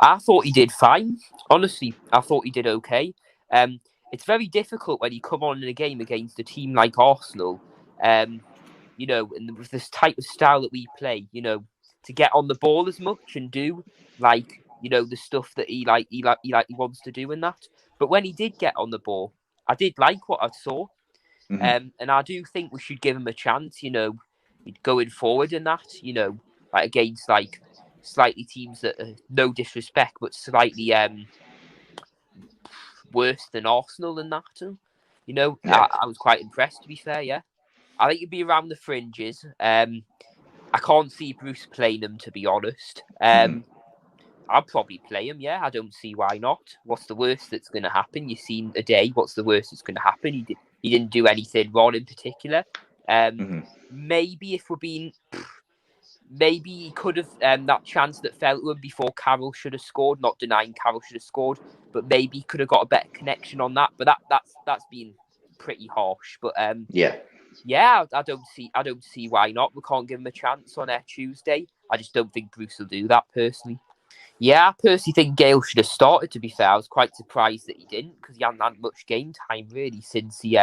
I thought he did fine. Honestly, I thought he did okay. It's very difficult when you come on in a game against a team like Arsenal, and with this type of style that we play, to get on the ball as much and do the stuff that he wants to do in that. But when he did get on the ball, I did like what I saw. And I do think we should give him a chance, going forward in that, against slightly teams that are no disrespect, but slightly worse than Arsenal and that. I was quite impressed, to be fair. Yeah, I think he'd be around the fringes. I can't see Bruce playing him, to be honest. I'll probably play him. Yeah, I don't see why not. What's the worst that's going to happen? You've seen a day. What's the worst that's going to happen? He didn't do anything wrong in particular. Maybe if we're being, maybe he could have that chance that fell to him before Carroll should have scored. Not denying Carroll should have scored, but maybe he could have got a better connection on that. But that's been pretty harsh. But yeah, I don't see why not. We can't give him a chance on Tuesday. I just don't think Bruce will do that personally. Yeah, I personally think Gale should have started, to be fair. I was quite surprised that he didn't, because he hadn't had much game time, really, since he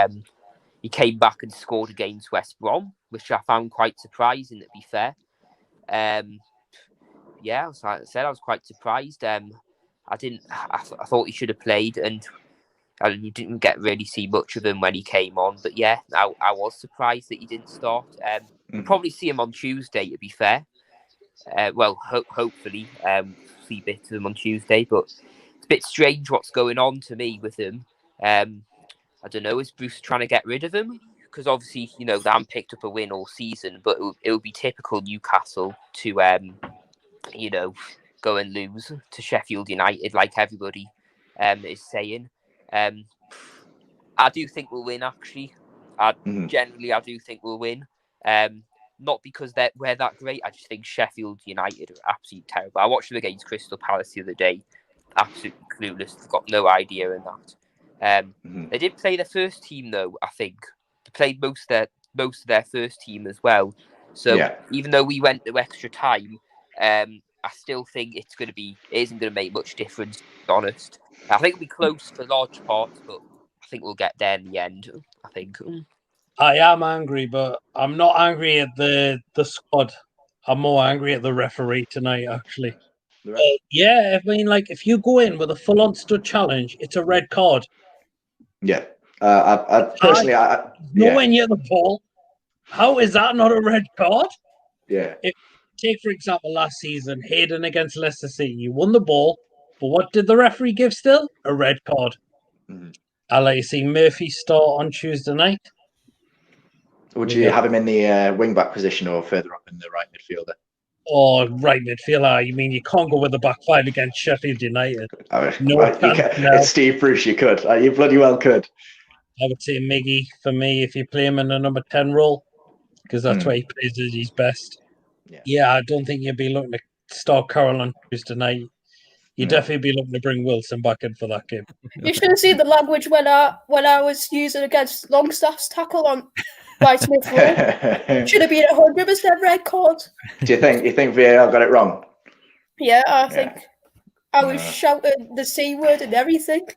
came back and scored against West Brom, which I found quite surprising, to be fair. Yeah, as I said, I was quite surprised. I thought he should have played, and you didn't really see much of him when he came on. But yeah, I was surprised that he didn't start. We'll probably see him on Tuesday, to be fair. Hopefully, see bits of him on Tuesday, but it's a bit strange what's going on to me with him. I don't know, is Bruce trying to get rid of him? Because obviously, they haven't picked up a win all season, but it would be typical Newcastle to, go and lose to Sheffield United, like everybody is saying. I do think we'll win, actually. Generally, I do think we'll win. Not because we're that great. I just think Sheffield United are absolutely terrible. I watched them against Crystal Palace the other day. Absolutely clueless. They've got no idea in that. They did play their first team, though, I think. They played most of their first team as well. So even though we went to extra time, I still think it isn't going to make much difference, to be honest. I think it'll be close for large parts, but I think we'll get there in the end, I think. I am angry, but I'm not angry at the squad. I'm more angry at the referee tonight, actually. Yeah, I mean, if you go in with a full-on stud challenge, it's a red card. Yeah. I personally... nowhere near the ball. How is that not a red card? Yeah. Take, for example, last season, Hayden against Leicester City. You won the ball, but what did the referee give still? A red card. I'll let you see Murphy start on Tuesday night. Would you have him in the wing-back position or further up in the right midfielder? Oh, right midfielder. You mean you can't go with the back five against Sheffield United? It's Steve Bruce, you could. You bloody well could. I would say Miggy for me if you play him in the number 10 role, because that's where he plays at his best. Yeah, I don't think you'd be looking to start Carroll on Tuesday night. You'd definitely be looking to bring Wilson back in for that game. You should have seen the language when I was using against Longstaff's tackle on right midfield. Should have been 100% red card. Do you think VAR got it wrong? Yeah, I think I was shouting the C word and everything.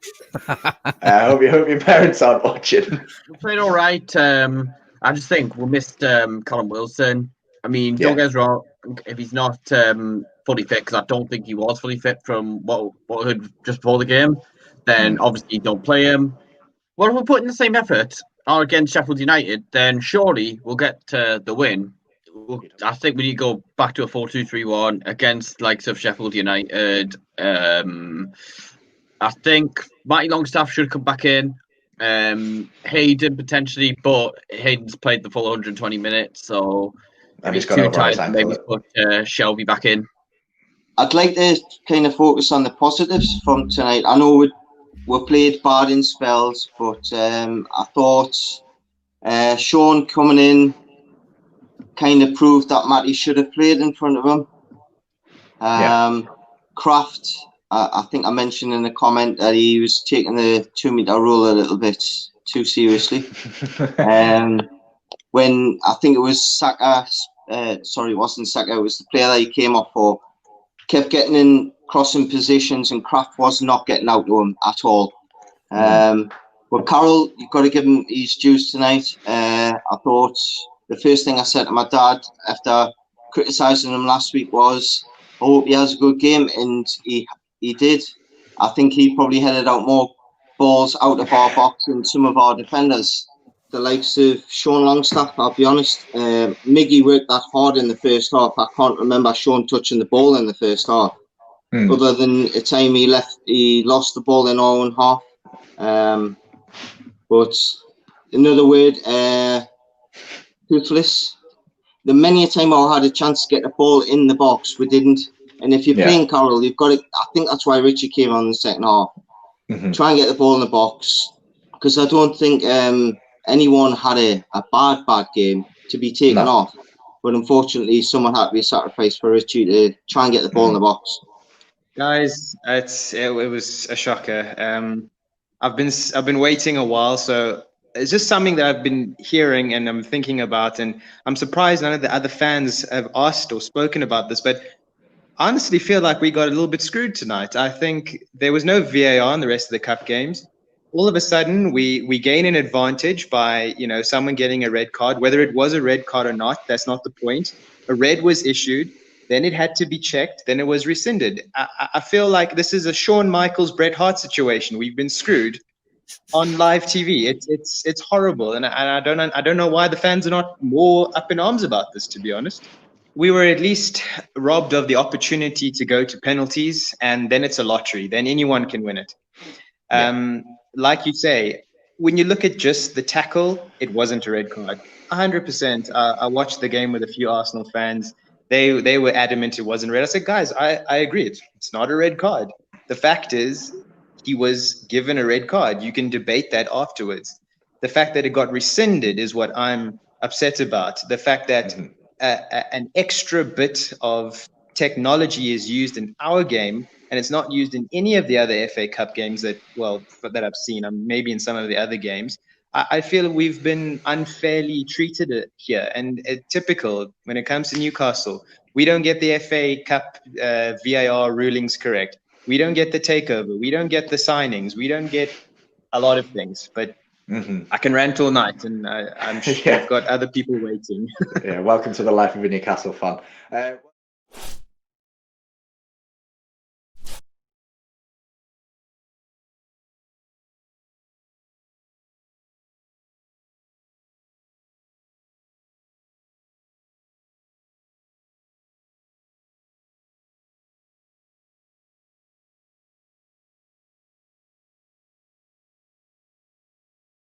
I hope your parents aren't watching. We played all right. I just think we missed Callum Wilson. I mean, don't get us wrong, if he's not fully fit, because I don't think he was fully fit from what I heard just before the game, then obviously don't play him. Well, if we're putting the same effort against Sheffield United, then surely we'll get the win. I think we need to go back to a 4-2-3-1 against likes of Sheffield United. I think Matty Longstaff should come back in. Hayden potentially, but Hayden's played the full 120 minutes, so and he's too tired. Maybe put Shelby back in. I'd like to kind of focus on the positives from tonight. I know we played bad in spells, but I thought Sean coming in kind of proved that Matty should have played in front of him. Kraft, I think I mentioned in the comment that he was taking the 2-meter rule a little bit too seriously. When I think it was Saka, sorry, it wasn't Saka, it was the player that he came off for, kept getting in crossing positions, and Kraft was not getting out to him at all. But Carroll, you've got to give him his dues tonight. I thought the first thing I said to my dad after criticising him last week was, I hope he has a good game, and he did. I think he probably headed out more balls out of our box than some of our defenders. The likes of Sean Longstaff, I'll be honest, Miggy worked that hard in the first half. I can't remember Sean touching the ball in the first half, other than a time he lost the ball in our own half. But another word, toothless. The many a time I had a chance to get the ball in the box, we didn't. And if you're playing Carroll, you've got to. I think that's why Richie came on in the second half. Try and get the ball in the box, because I don't think anyone had a bad game to be taken off. But unfortunately, someone had to be sacrificed for Richie to try and get the ball in the box. Guys, it was a shocker. I've been waiting a while, so it's just something that I've been hearing and I'm thinking about, and I'm surprised none of the other fans have asked or spoken about this, but I honestly feel like we got a little bit screwed tonight. I think there was no VAR in the rest of the cup games. All of a sudden, we gain an advantage by, someone getting a red card. Whether it was a red card or not, that's not the point. A red was issued, then it had to be checked, then it was rescinded. I feel like this is a Shawn Michaels, Bret Hart situation. We've been screwed on live TV. It's horrible, and I don't know why the fans are not more up in arms about this, to be honest. We were at least robbed of the opportunity to go to penalties, and then it's a lottery. Then anyone can win it. Like you say, when you look at just the tackle, it wasn't a red card. 100%. I watched the game with a few Arsenal fans. They were adamant it wasn't red. I said, guys, I agree. It's not a red card. The fact is, he was given a red card. You can debate that afterwards. The fact that it got rescinded is what I'm upset about. The fact that an extra bit of technology is used in our game, and it's not used in any of the other FA Cup games that I've seen, maybe in some of the other games. I feel we've been unfairly treated here, and typical when it comes to Newcastle. We don't get the FA Cup VAR rulings correct. We don't get the takeover. We don't get the signings. We don't get a lot of things. But I can rant all night, and I'm sure I've got other people waiting. Welcome to the life of a Newcastle fan.